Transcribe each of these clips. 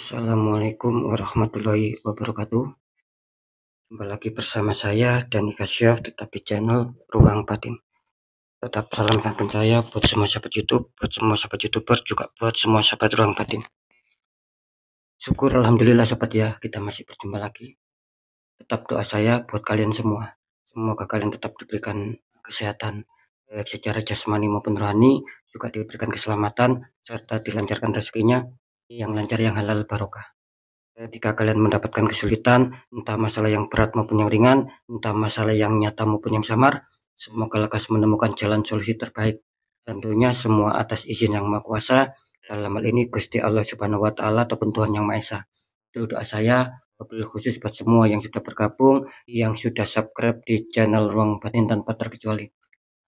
Assalamualaikum warahmatullahi wabarakatuh. Jumpa lagi bersama saya Dani Kasyaf, tetap di channel Ruang Batin. Tetap salam santun saya buat semua sahabat YouTube, buat semua sahabat YouTuber, juga buat semua sahabat Ruang Batin. Syukur alhamdulillah sobat ya, kita masih berjumpa lagi. Tetap doa saya buat kalian semua. Semoga kalian tetap diberikan kesehatan, baik secara jasmani maupun rohani, juga diberikan keselamatan serta dilancarkan rezekinya yang lancar, yang halal barokah. Ketika kalian mendapatkan kesulitan, entah masalah yang berat maupun yang ringan, entah masalah yang nyata maupun yang samar, semoga lekas menemukan jalan solusi terbaik. Tentunya semua atas izin yang Maha Kuasa, dalam hal ini Gusti Allah Subhanahu wa Ta'ala ataupun Tuhan Yang Maha Esa. Itu doa saya, wabil khusus buat semua yang sudah bergabung, yang sudah subscribe di channel Ruang Batin tanpa terkecuali.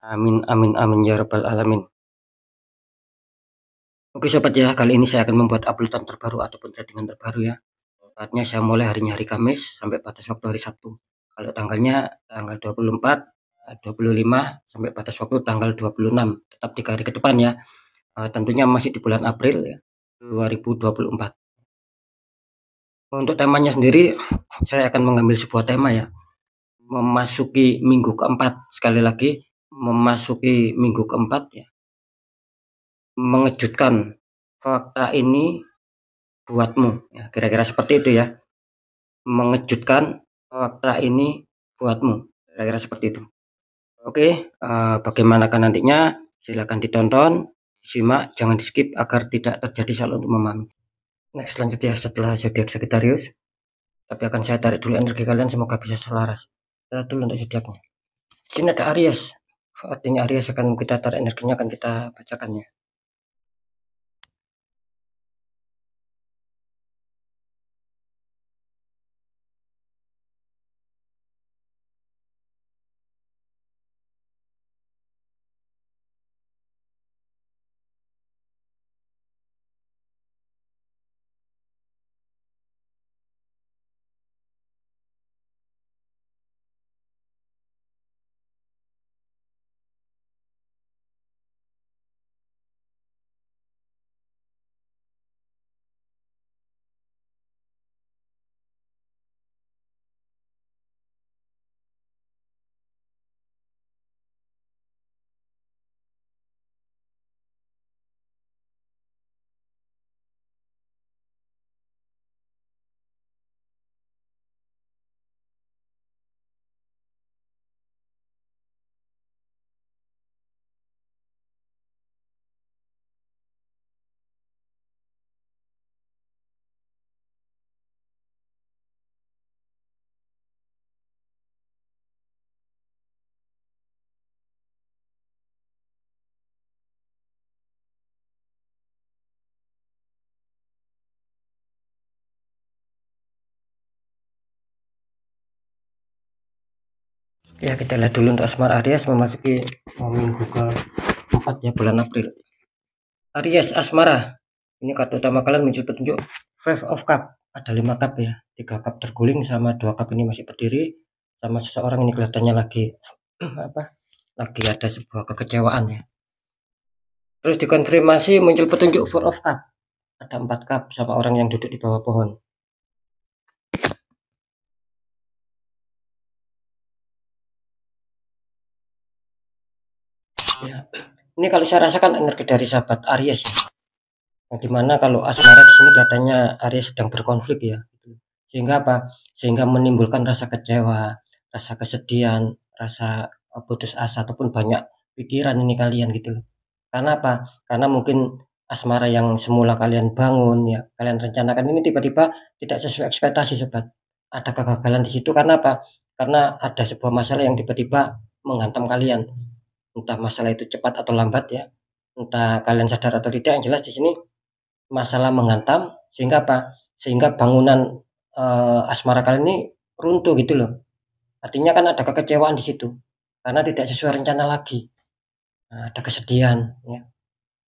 Amin amin amin ya rabbal alamin. Oke sobat ya, kali ini saya akan membuat uploadan terbaru ataupun settingan terbaru ya. Saatnya saya mulai harinya hari Kamis sampai batas waktu hari Sabtu. Kalau tanggalnya tanggal 24, 25 sampai batas waktu tanggal 26, tetap 3 hari ke depan ya. Tentunya masih di bulan April ya, 2024. Untuk temanya sendiri, saya akan mengambil sebuah tema ya. Memasuki minggu keempat, sekali lagi memasuki minggu keempat ya. Mengejutkan, fakta ini buatmu ya, kira-kira seperti itu ya. Mengejutkan, fakta ini buatmu, kira-kira seperti itu. Oke, bagaimanakah nantinya? Silakan ditonton, simak, jangan di skip agar tidak terjadi salah untuk memahami. Next, selanjutnya setelah zodiak Sagittarius, tapi akan saya tarik dulu energi kalian, semoga bisa selaras. Kita dulu untuk zodiaknya. Di sini ada Aries, artinya Aries akan kita tarik energinya, akan kita bacakannya. Ya, kita lihat dulu untuk asmara Aries memasuki minggu ke-4 ya, bulan April. Aries asmara, ini kartu utama kalian muncul petunjuk Five of Cup, ada 5 cup ya, 3 cup terguling sama 2 cup ini masih berdiri, sama seseorang ini kelihatannya lagi lagi ada sebuah kekecewaan ya. Terus dikonfirmasi muncul petunjuk Four of Cup, ada 4 cup sama orang yang duduk di bawah pohon. Ya, ini kalau saya rasakan energi dari sahabat Aries ya. Yang dimana kalau asmara di sini katanya Aries sedang berkonflik ya. Sehingga apa? Sehingga menimbulkan rasa kecewa, rasa kesedihan, rasa putus asa ataupun banyak pikiran ini kalian gitu. Karena apa? Karena mungkin asmara yang semula kalian bangun ya, kalian rencanakan ini tiba-tiba tidak sesuai ekspektasi sobat. Ada kegagalan di situ karena apa? Karena ada sebuah masalah yang tiba-tiba menghantam kalian. Entah masalah itu cepat atau lambat ya. Entah kalian sadar atau tidak, yang jelas di sini masalah menghantam sehingga apa? Sehingga bangunan asmara kalian ini runtuh gitu loh. Artinya kan ada kekecewaan di situ karena tidak sesuai rencana lagi. Nah, ada kesedihan ya.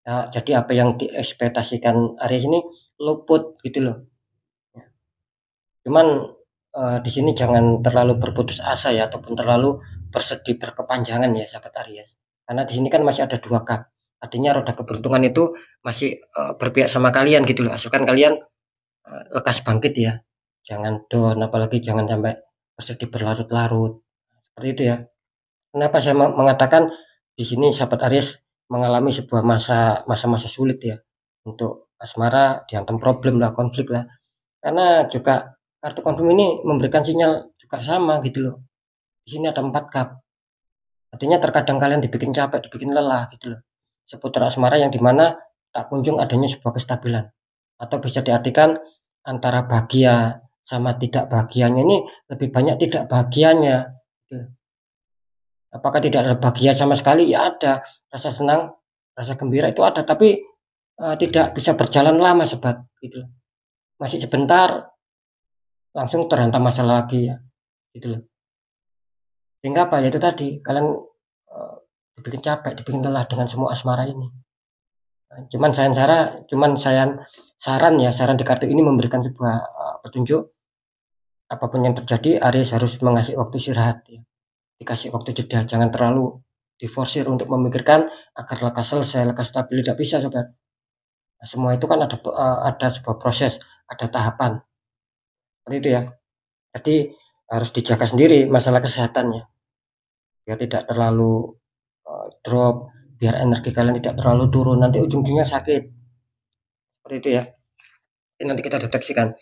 Nah, jadi apa yang diekspektasikan Aries ini luput gitu loh. Ya. Cuman di sini jangan terlalu berputus asa ya ataupun terlalu bersedih berkepanjangan ya sahabat Aries. Karena di sini kan masih ada 2 cup. Artinya roda keberuntungan itu masih berpihak sama kalian gitu loh. Asalkan kalian lekas bangkit ya, jangan down, apalagi jangan sampai bersedih berlarut-larut, seperti itu ya. Kenapa saya mengatakan di sini sahabat Aries mengalami sebuah masa-masa sulit ya, untuk asmara dihantam problem lah, konflik lah, karena juga kartu confirm ini memberikan sinyal juga sama gitu loh. Di sini ada 4 cup, artinya terkadang kalian dibikin capek, dibikin lelah gitu loh, seputar asmara yang dimana tak kunjung adanya sebuah kestabilan, atau bisa diartikan antara bahagia sama tidak bahagianya ini lebih banyak tidak bahagianya gitu. Apakah tidak ada bahagia sama sekali? Ya ada, rasa senang, rasa gembira itu ada, tapi tidak bisa berjalan lama sobat gitu. Masih sebentar langsung terhantam masalah lagi ya gitu loh. Sehingga apa ya itu tadi kalian dibikin capek, dibikin lelah dengan semua asmara ini. Saran ya, saran di kartu ini memberikan sebuah petunjuk, apapun yang terjadi Aries harus mengasih waktu istirahat ya. Dikasih waktu jeda, jangan terlalu diforsir untuk memikirkan agar lekas selesai, lekas stabil, tidak bisa sobat. Nah, semua itu kan ada sebuah proses, ada tahapan. Seperti itu ya. Jadi harus dijaga sendiri masalah kesehatannya, biar tidak terlalu drop, biar energi kalian tidak terlalu turun, nanti ujung-ujungnya sakit. Seperti itu ya. Ini nanti kita deteksikan.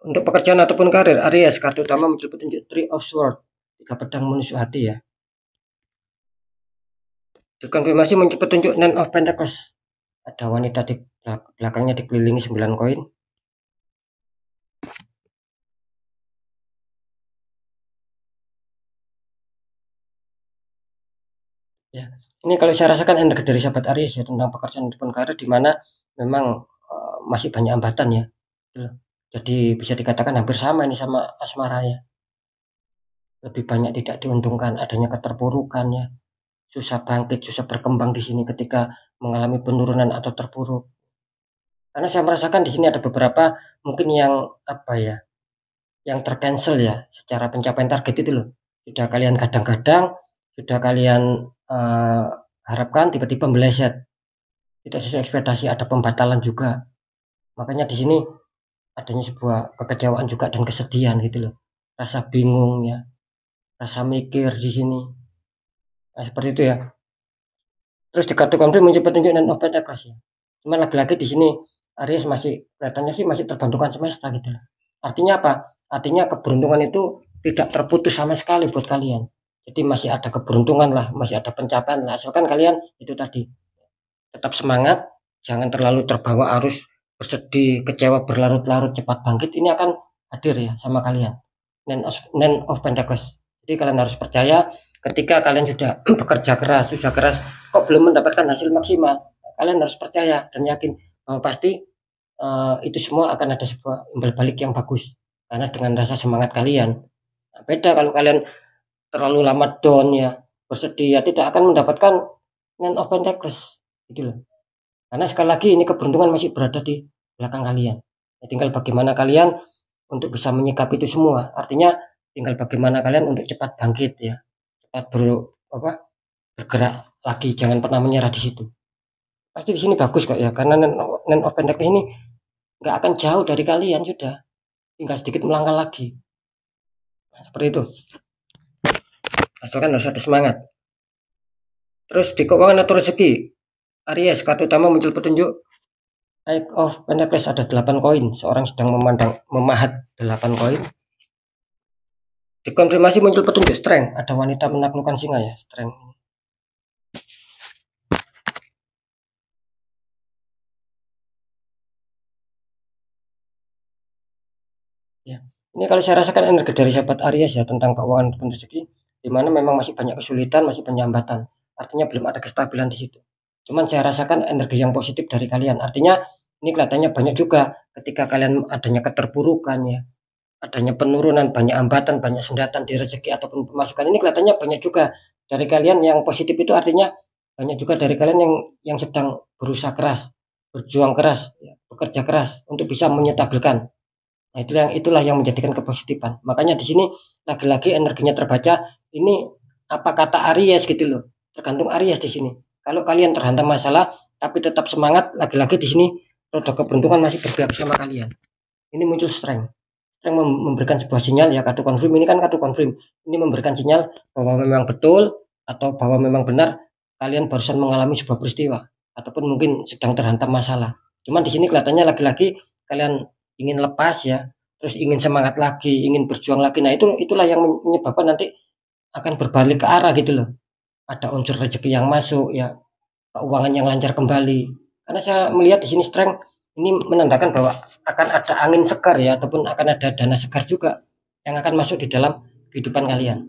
Untuk pekerjaan ataupun karir, Aries kartu utama muncul petunjuk Three of Swords, 3 pedang menusuk hati ya. Terkonfirmasi muncul petunjuk Nine of Pentacles, ada wanita di belakangnya dikelilingi 9 koin. Ya, ini kalau saya rasakan energi dari sahabat Aries ya tentang pekerjaan ataupun karir, di mana memang masih banyak hambatan ya. Jadi bisa dikatakan hampir sama ini sama asmara ya. Lebih banyak tidak diuntungkan, adanya keterpurukan ya. Susah bangkit, susah berkembang di sini ketika mengalami penurunan atau terpuruk. Karena saya merasakan di sini ada beberapa mungkin yang apa ya, yang tercancel ya secara pencapaian target itu loh. Sudah kalian gadang-gadang, sudah kalian harapkan, tiba-tiba meleset, tidak sesuai ekspektasi, ada pembatalan juga. Makanya di sini adanya sebuah kekecewaan juga dan kesedihan gitu loh, rasa bingung ya, rasa mikir di sini. Nah, seperti itu ya. Terus di kartu konflik muncul petunjuk dan obat ya. Cuma lagi-lagi di sini Aries masih kelihatannya sih masih terbantukan semesta gitu loh. Artinya apa? Artinya keberuntungan itu tidak terputus sama sekali buat kalian. Jadi masih ada keberuntungan lah, masih ada pencapaian lah. Asalkan kalian itu tadi tetap semangat, jangan terlalu terbawa arus bersedih, kecewa, berlarut-larut, cepat bangkit. Ini akan hadir ya sama kalian. Nine of Pentacles. Jadi kalian harus percaya ketika kalian sudah bekerja keras, susah keras, kok belum mendapatkan hasil maksimal. Kalian harus percaya dan yakin bahwa pasti itu semua akan ada sebuah imbal balik yang bagus. Karena dengan rasa semangat kalian. Nah, beda kalau kalian terlalu lama down ya, bersedih ya, tidak akan mendapatkan Nine of Pentacles gitu loh. Karena sekali lagi ini keberuntungan masih berada di belakang kalian. Ya, tinggal bagaimana kalian untuk bisa menyikapi itu semua. Artinya tinggal bagaimana kalian untuk cepat bangkit ya, cepat bergerak lagi, jangan pernah menyerah di situ. Pasti di sini bagus kok ya, karena Nine of Pentacles ini nggak akan jauh dari kalian, sudah tinggal sedikit melangkah lagi. Nah, seperti itu. Asalkan harus ada semangat. Terus di keuangan atau rezeki, Aries kartu utama muncul petunjuk Eight of Pentacles, ada 8 koin, seorang sedang memahat 8 koin. Dikonfirmasi muncul petunjuk Strength, ada wanita menaklukkan singa ya, Strength. Ya, ini kalau saya rasakan energi dari sahabat Aries ya tentang keuangan ataupun rezeki, di mana memang masih banyak kesulitan, masih banyak hambatan. Artinya belum ada kestabilan di situ. Cuman saya rasakan energi yang positif dari kalian. Artinya ini kelihatannya banyak juga ketika kalian adanya keterpurukan ya, adanya penurunan, banyak hambatan, banyak sendatan di rezeki ataupun pemasukan. Ini kelihatannya banyak juga dari kalian yang positif, itu artinya banyak juga dari kalian yang sedang berusaha keras, berjuang keras, ya, bekerja keras untuk bisa menyetabilkan. Nah, itulah yang menjadikan kepositifan. Makanya di sini lagi-lagi energinya terbaca. Ini apa kata Aries gitu loh. Tergantung Aries di sini. Kalau kalian terhantam masalah tapi tetap semangat, lagi-lagi di sini roda keberuntungan masih berpihak sama kalian. ini muncul strength. Strength memberikan sebuah sinyal ya, kartu confirm ini kan kartu confirm. Ini memberikan sinyal bahwa memang betul atau bahwa memang benar kalian barusan mengalami sebuah peristiwa ataupun mungkin sedang terhantam masalah. Cuman di sini kelihatannya lagi-lagi kalian ingin lepas ya, terus ingin semangat lagi, ingin berjuang lagi. Nah, itulah yang menyebabkan nanti akan berbalik ke arah gitu loh. Ada unsur rezeki yang masuk ya, keuangan yang lancar kembali. Karena saya melihat di sini strength ini menandakan bahwa akan ada angin segar ya, ataupun akan ada dana segar juga yang akan masuk di dalam kehidupan kalian.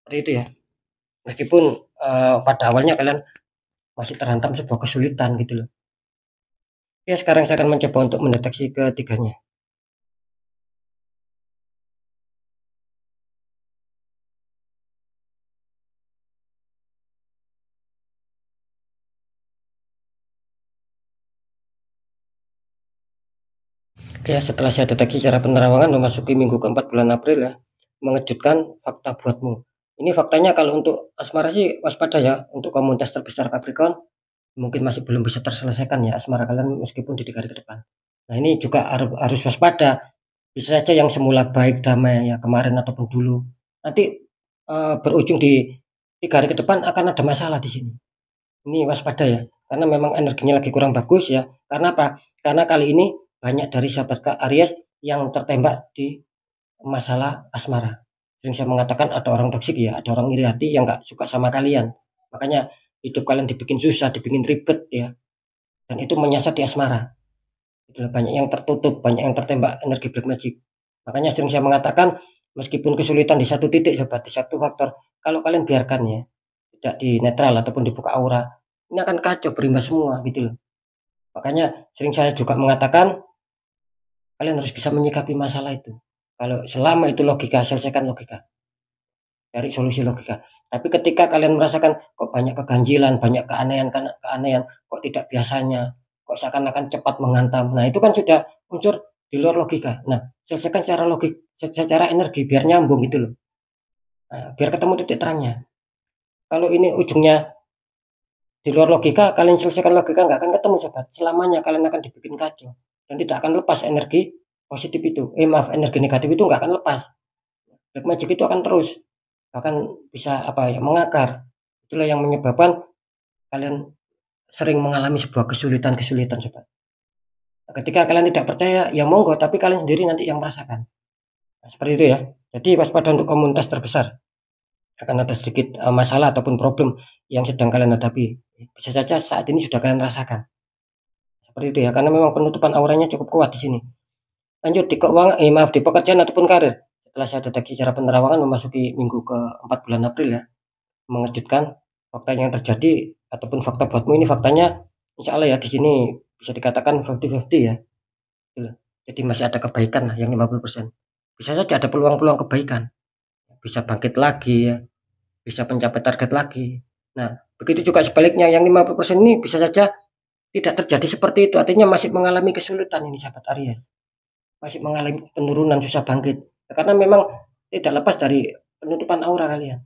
Seperti itu ya. Meskipun pada awalnya kalian masih terhantam sebuah kesulitan gitu loh. Oke, sekarang saya akan mencoba untuk mendeteksi ketiganya. Oke, setelah saya deteksi cara penerawangan memasuki minggu keempat bulan April ya, mengejutkan fakta buatmu. Ini faktanya kalau untuk asmara sih waspada ya, untuk komunitas terbesar Capricorn mungkin masih belum bisa terselesaikan ya asmara kalian meskipun di 3 hari ke depan. Nah, ini juga harus waspada. Bisa saja yang semula baik damai ya kemarin ataupun dulu, nanti berujung di 3 hari ke depan akan ada masalah di sini. Ini waspada ya, karena memang energinya lagi kurang bagus ya. Karena apa? Karena kali ini banyak dari sahabat Kak Aries yang tertembak di masalah asmara. Sering saya mengatakan ada orang toksik ya, ada orang iri hati yang nggak suka sama kalian. Makanya hidup kalian dibikin susah, dibikin ribet ya. Dan itu menyasar di asmara. Itulah banyak yang tertutup, banyak yang tertembak energi black magic. Makanya sering saya mengatakan meskipun kesulitan di satu titik sobat, di satu faktor, kalau kalian biarkan ya, tidak di netral ataupun dibuka aura, ini akan kacau berimbas semua gitu loh. Makanya sering saya juga mengatakan kalian harus bisa menyikapi masalah itu. Kalau selama itu logika, selesaikan logika. Cari solusi logika. Tapi ketika kalian merasakan kok banyak keganjilan, banyak keanehan, kok tidak biasanya, kok seakan-akan cepat menghantam. Nah, itu kan sudah unsur di luar logika. Nah, selesaikan secara energi biar nyambung gitu loh. Nah, biar ketemu titik terangnya. Kalau ini ujungnya di luar logika, kalian selesaikan logika nggak akan ketemu sobat. Selamanya kalian akan dibikin kacau dan tidak akan lepas energi positif itu. Maaf, energi negatif itu nggak akan lepas. Black magic itu akan terus, bahkan bisa apa ya, mengakar. Itulah yang menyebabkan kalian sering mengalami sebuah kesulitan-kesulitan sobat. Nah, ketika kalian tidak percaya ya monggo, tapi kalian sendiri nanti yang merasakan. Nah, seperti itu ya. Jadi waspada untuk komunitas terbesar. Akan ada sedikit masalah ataupun problem yang sedang kalian hadapi. Bisa saja saat ini sudah kalian rasakan. Seperti itu ya, karena memang penutupan auranya cukup kuat di sini. Lanjut di keuangan, maaf di pekerjaan ataupun karir. Setelah saya deteksi cara penerawangan memasuki minggu ke-4 bulan April ya, mengejutkan fakta yang terjadi ataupun fakta buatmu ini faktanya insya Allah ya di sini bisa dikatakan 50-50 ya. Gitu. Jadi masih ada kebaikan lah yang 50%. Bisa saja ada peluang-peluang kebaikan. Bisa bangkit lagi ya, bisa mencapai target lagi. Nah, begitu juga sebaliknya yang 50% ini bisa saja tidak terjadi seperti itu. Artinya masih mengalami kesulitan ini sahabat Aries. Masih mengalami penurunan, susah bangkit. Karena memang tidak lepas dari penutupan aura kalian.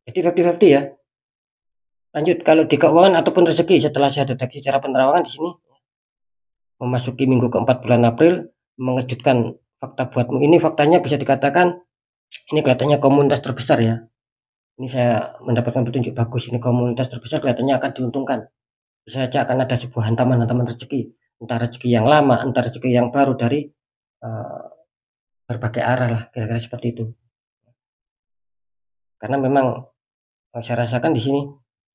Jadi 50-50 ya. Lanjut kalau di keuangan ataupun rezeki setelah saya deteksi cara penerawangan di sini memasuki minggu ke-4 bulan April mengejutkan fakta buatmu ini faktanya bisa dikatakan ini kelihatannya komunitas terbesar ya. Ini saya mendapatkan petunjuk bagus, ini komunitas terbesar kelihatannya akan diuntungkan. Bisa saja akan ada sebuah hantaman-hantaman rezeki, entah rezeki yang lama, entah rezeki yang baru dari berbagai arah lah, kira-kira seperti itu. Karena memang saya rasakan di sini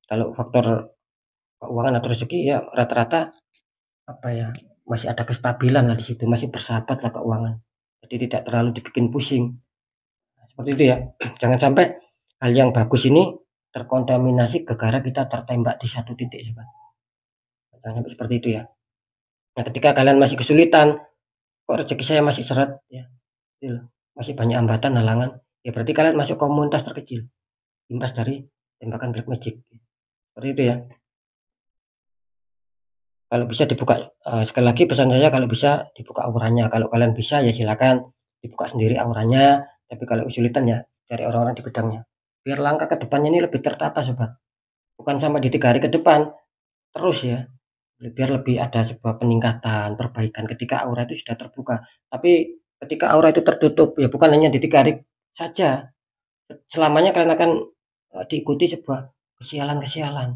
kalau faktor keuangan atau rezeki ya rata-rata apa ya masih ada kestabilan lah di situ, masih bersahabat lah keuangan. Jadi tidak terlalu dibikin pusing. Nah, seperti itu ya. Jangan sampai hal yang bagus ini terkontaminasi gara-gara kita tertembak di satu titik sobat. Jangan sampai seperti itu ya. Nah, ketika kalian masih kesulitan, kok rezeki saya masih seret ya. Masih banyak hambatan, halangan. Ya berarti kalian masuk komunitas terkecil. Imbas dari tembakan black magic. Seperti itu ya. Kalau bisa dibuka sekali lagi pesan saya kalau bisa dibuka auranya. Kalau kalian bisa ya silakan dibuka sendiri auranya. Tapi kalau kesulitan ya cari orang-orang di bidangnya. Biar langkah ke depannya ini lebih tertata sobat. Bukan sampai di 3 hari ke depan terus ya. biar lebih ada sebuah peningkatan, perbaikan ketika aura itu sudah terbuka. Tapi ketika aura itu tertutup, ya bukan hanya di 3 hari saja, selamanya kalian akan, diikuti sebuah kesialan-kesialan,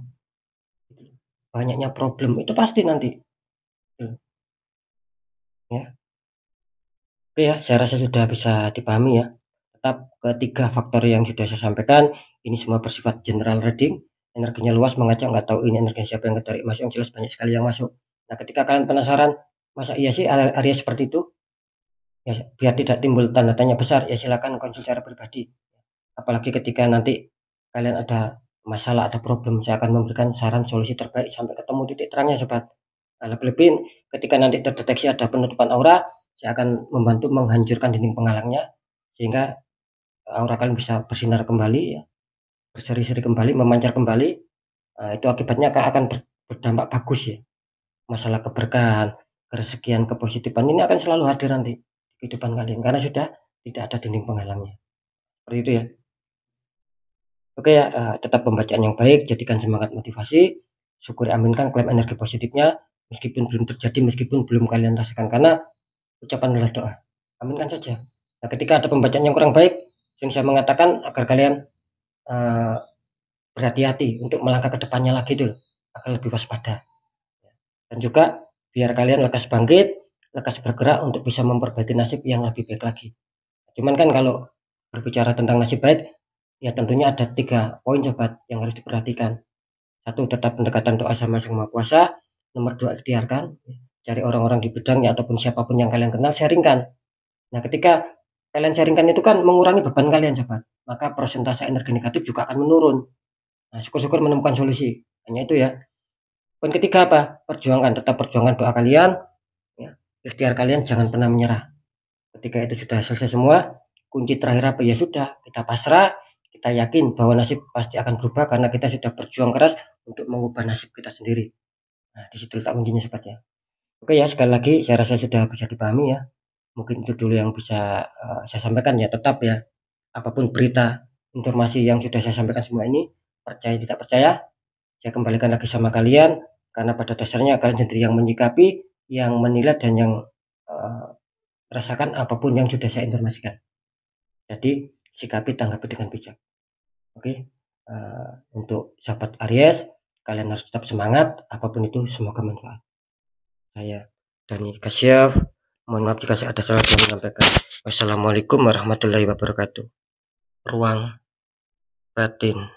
gitu. Banyaknya problem, itu pasti nanti, gitu, ya. Oke ya, saya rasa sudah bisa dipahami ya. Tetap ketiga faktor yang sudah saya sampaikan, ini semua bersifat general reading, energinya luas mengajak nggak tahu ini energi siapa yang ketarik masuk, yang jelas banyak sekali yang masuk. Nah, ketika kalian penasaran, masa iya sih Aries seperti itu? Ya, biar tidak timbul tanda tanya besar, ya silakan konsul secara pribadi. Apalagi ketika nanti kalian ada masalah, ada problem, saya akan memberikan saran solusi terbaik sampai ketemu titik terangnya, sobat. Nah, lebih-lebih ketika nanti terdeteksi ada penutupan aura, saya akan membantu menghancurkan dinding penghalangnya sehingga aura kalian bisa bersinar kembali ya, berseri-seri kembali, memancar kembali. Nah, itu akibatnya akan berdampak bagus ya. Masalah keberkahan, kerezekian, kepositifan ini akan selalu hadir nanti di kehidupan kalian karena sudah tidak ada dinding penghalangnya. Seperti itu ya. Oke ya, tetap pembacaan yang baik, jadikan semangat motivasi, syukuri aminkan klaim energi positifnya, meskipun belum terjadi, meskipun belum kalian rasakan, karena ucapan adalah doa. Aminkan saja. Nah, ketika ada pembacaan yang kurang baik, saya mengatakan agar kalian uh, berhati-hati untuk melangkah ke depannya lagi tuh, agar lebih waspada. Dan juga biar kalian lekas bangkit, lekas bergerak untuk bisa memperbaiki nasib yang lebih baik lagi. Cuman kan kalau berbicara tentang nasib baik, ya tentunya ada 3 poin sobat yang harus diperhatikan. 1, tetap pendekatan doa sama Sang Maha Kuasa. Nomor 2, ikhtiarkan, cari orang-orang di bidangnya ataupun siapapun yang kalian kenal, sharingkan. Nah, ketika kalian sharingkan itu kan mengurangi beban kalian sobat, maka persentase energi negatif juga akan menurun. Nah, syukur-syukur menemukan solusi. Hanya itu ya. Poin ketiga apa? Tetap perjuangkan doa kalian, ya. Ikhtiar kalian jangan pernah menyerah. Ketika itu sudah selesai semua, kunci terakhir apa? Ya sudah, kita pasrah, kita yakin bahwa nasib pasti akan berubah karena kita sudah berjuang keras untuk mengubah nasib kita sendiri. Nah, di situ letak kuncinya sobat ya. Oke ya, sekali lagi saya rasa sudah bisa dipahami ya. Mungkin itu dulu yang bisa saya sampaikan ya. Tetap ya, apapun berita, informasi yang sudah saya sampaikan semua ini, percaya tidak percaya, saya kembalikan lagi sama kalian karena pada dasarnya kalian sendiri yang menyikapi, yang menilai dan yang rasakan apapun yang sudah saya informasikan. Jadi sikapi, tanggapi dengan bijak. Oke, untuk sahabat Aries, kalian harus tetap semangat, apapun itu semoga manfaat. Saya Dani Kasyaf, mohon maaf jika ada salah yang menyampaikan. Wassalamualaikum warahmatullahi wabarakatuh. Ruang batin.